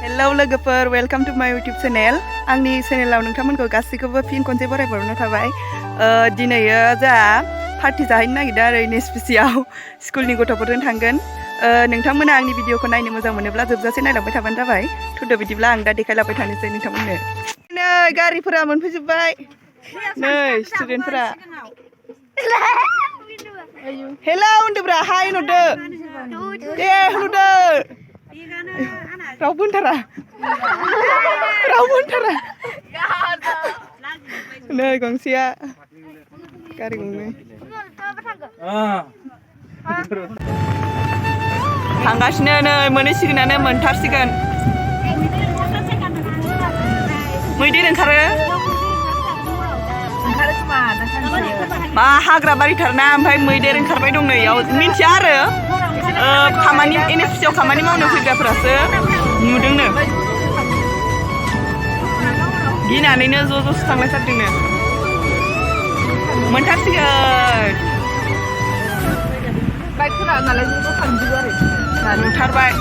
Hello लोगोफोर, welcome to my YouTube channel. आंनि चेनेलाव नोंथांमोनखौ गासैखौबो फिन खनसे बरायबावनो थाबाय। दिनैयो जोंहा पार्टी जाहैनो नागिरदों आरो NHPC आव स्कुलनि गथ'फोरजों थांगोन। नोंथांमोना आंनि भिडिअखौ नायनो मोजां मोनोब्ला जोबजासे नायलांबाय थाबानो जाबाय। थुदो बिदिब्ला आं दा देखायलांबाय थानोसै नोंथांमोननो। नै गारिफोरा मोनफैजोबबाय। नै स्टुडेन्टफोरा। हेलौ होनदोब्रा हाय होनहरदो। दे होनहरदो। रावबो होनथारा नै गंसेया गारि गंनै थांगासिनो नै मोनहैसिगोनानो मोनथारसिगोन मैदेर ओंखारो मा हाग्रा बारिथारना ओमफ्राय मैदेर ओंखारबाय दं नैयाव मिन्थिया आरो खामानि NHPC आव खामानि मावनो फैग्राफोरासो नुदोंनो गिनानैनो ज' थांलायथारदोंनो मोनथारसिगोन बाइकफोरा नालाय ज' थांजोबो आरो नुथारबाय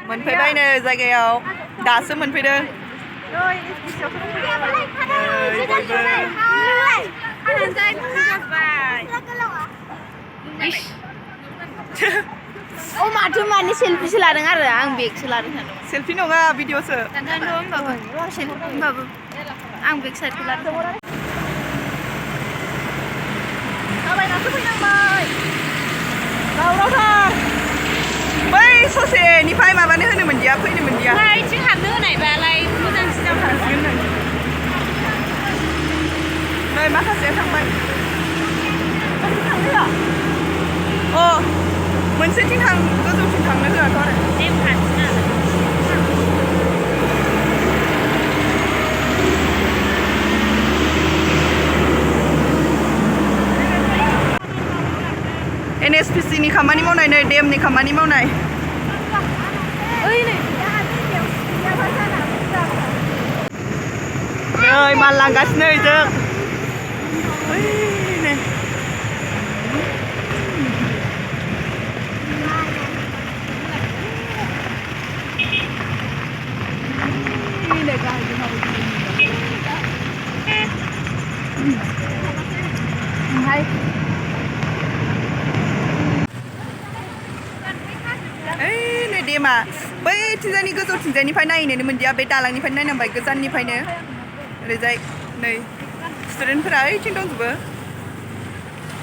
मोनफैबाय नै जायगायाव दासो मोनफैदों माथो माने सेल्फिसो लादों आरो आं बेगसो लादों सेल्फि नङा भिडिअसो होमबाबो आं बेग साइडखौ लादों थाबायनासो फैनांबाय दावरावथार बै ससेनिफ्राय माबानो होनो मोनदिया फैनो मोनदिया इथिं हाबनो होनायबालाय मोजांसिन जागौमोन नै माखासेया थांबाय अ मोनसेथिं गोजौथिं थांनो होआथ' आरो NHPC नि खामानि मावनाय नै डेमनि खामानि मावनाय नै माल लांगासिनो जों डेमा बै थिंजायनि गोजौथिंजायनिफ्राय नायनोनो मोनदिया बे दालांनिफ्रायनो नायनांबाय गोजाननिफ्रायनो ओरैजाय नै स्टुडेन्टफोरा ओइथिं दंजोबो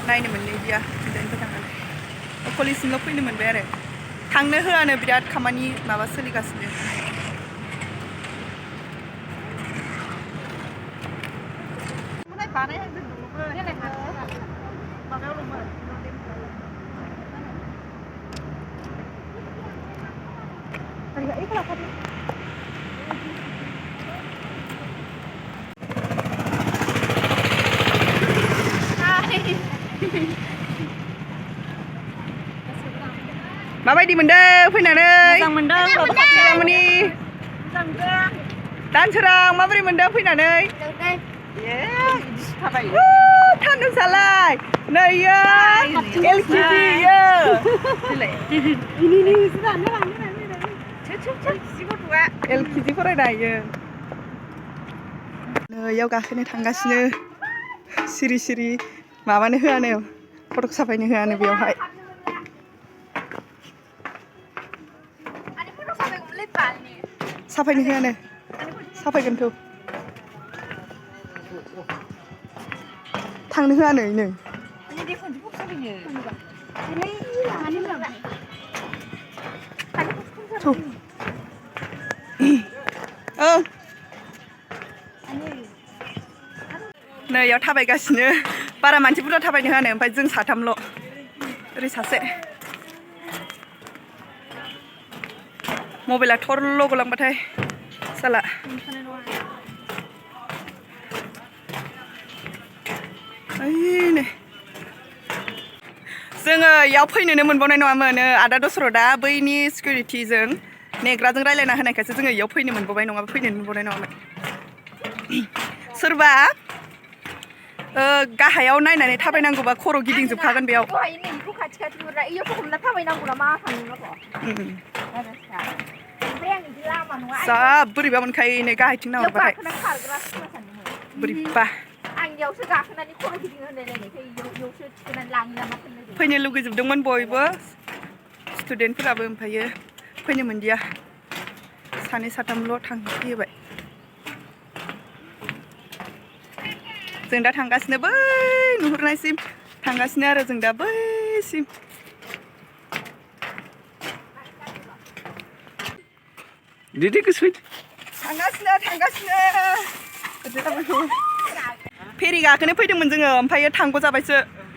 नायनो मोनदिया थिंजायनिफ्राय थांनानै कलेजसिमल' फैनो मोनबाय आरो थांनो होआनो बिराद खामानि माबा सोलिगासिनो माबायदि मोनदों फैनानै मोजां मोनदों चिरांनि दानसोरां माबोरै मोनदों फैनानै थानदोंसालाय नैयो LKG LKG फरायनो हायो नैयाव गाखोनो थांगासिनो सिरि सिरि माबानो होआनो फटक साफायनो होआनो बेयावहाय साफायनो होआनो साफायगोनथ' थांनो होआनो इनो ओं नैयाव थाबायगासिनो बारा मानसि बुरजा थाबायनो होआनो ओमफ्राय जों साथामल' ओरै सासे मबाइला थरल' गलांबाथाय साला ओइनै जोङो इयाव फैनोनो मोनबावनाय नङामोन आदा दसरथआ बैनि सिकिउरिटिजों नेग्राजों रायलायना होनायखायसो जोङो इयाव फैनो मोनबावबाय नङाबा फैनोनो मोनबावनाय नङामोन सोरबा गाहायाव नायनानै थाबायनांगौबा खर' गिदिंजोबखागोन बेयाव जा बोरैबा मोनखायो नै गाहायथिं नाहरबाथाय बोरैबा फैनो लुगैजोबदोंमोन बयबो स्टुडेन्टफोराबो ओमफ्रायो फैनो मोनदिया सानै साथामल' थांफैबाय जों दा थांगासिनो बै नुहुरनायसिम थांगासिनो आरो जों दा बैसिम Didi kesuit. थांगासिनो फेरि गाखोनो फैदोंमोन जोङो ओमफ्राय थांगौ जाबायसो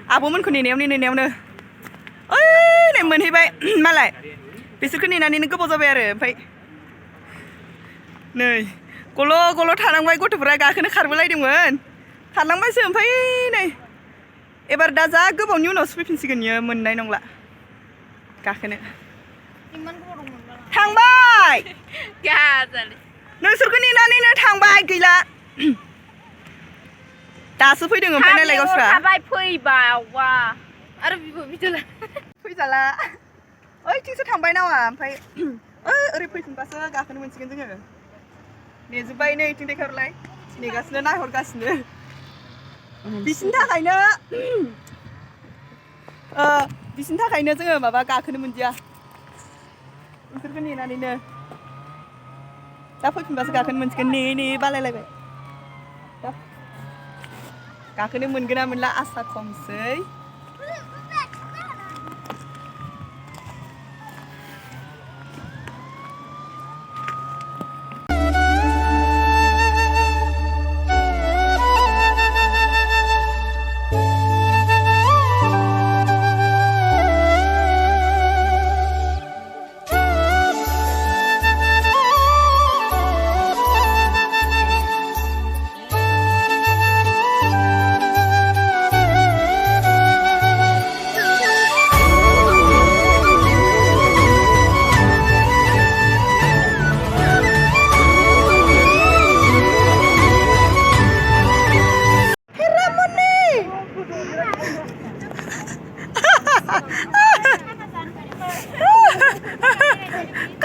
आब'मोनखौ नेनायावनो ओइ नै मोनहैबाय मालाय बिसोरखौ नेनानैनो गोबाव जाबाय आरो ओमफ्राय नै गल' थानांबाय गथ'फोरा गाखोनो खारबोलायदोंमोन खारलांबायसो ओमफ्राय नै एबार दा जा गोबावनि उनावसो फैफिनसिगोन इयो मोननाय नंला गाखोनो थांबाय नोंसोरखौ नेनानैनो थांबाय गैला दासो फैदों ओमफ्राय नायलाय गावस्रा फैबावा आरो फैजाला ओइथिंसो थांबाय नावा ओमफ्राय ओरै फैफिनबासो गाखोनो मोनसिगोन जोङो नेजोब्बाय नै इथिं देखायहरलाय नेगासिनो नायहरगासिनो बिसिनि थाखायनो जोङो माबा गाखोनो मोनदिया बिसोरखौ नेनानैनो दा फैफिनबासो गाखोनो मोनसिगोन नेयै बालायलायबाय गाखोनो मोनगोन ना मोनला आसा खमसै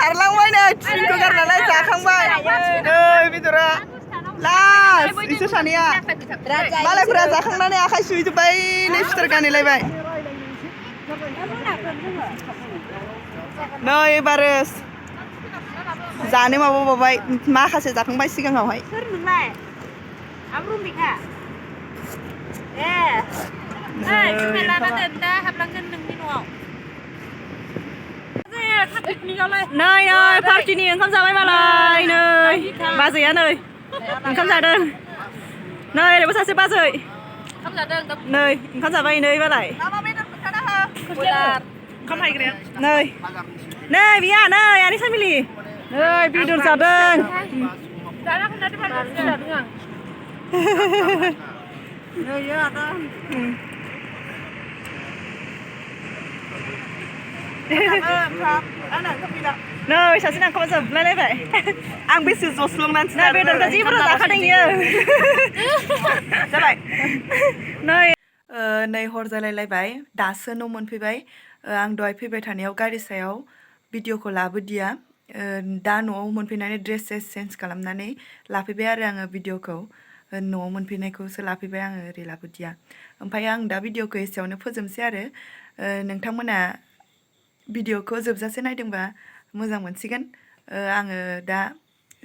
खारलांबायनो ट्रेनखौ गारनानै जाखांबाय नै बेदरा लास्ट इसोर सानैया मालायफोरा जाखांनानै आखाइ सुहैजोब्बाय नै फिथर गानहैलायबाय नै एबारो जानो माबाबावबाय माखासे जाखांबाय सिगाङावहाय सोर नोंलाय आब्रुमिखा जोंना लाना दोन दा हाबलांगोन नोंनि न'आव नै पार्टिनि ओंखाम जाबाय मालाय नै बाजैया नै ओंखाम जादों नै ओरैबो सासे बाजै नै ओंखाम जाबाय नै मालाय ओंखाम हायग्राया नै बिया नै आनै सामिलि नै बेदर जादों नै आदा नै सासे नांखाबा जोबलायलायबाय आं बेसे जस्लंनानैसो ना बेदरखौ जि बुरजा जाखादों इयो जाबाय नै हर जालायलायबाय दासो न' मोनफैबाय आं दहाय फैबाय थानायाव गारि सायाव भिडिअखौ लाबोदिया दा न'आव मोनफैनानै ड्रेस चेन्ज खालामनानै लाफैबाय आरो आङो भिडिअखौ न'आव मोनफैनायखौसो लाफैबाय आङो ओरै लाबोदिया ओमफ्राय आं दा भिडिअखौ एसेयावनो फोजोबसै आरो नोंथांमोना भिडिअखौ जोबजासे नायदोंबा मोजां मोनसिगोन आङो दा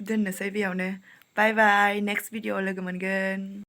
दोननोसै बेयावनो बाय बाय नेक्स्ट भिडिअआव लोगो मोनगोन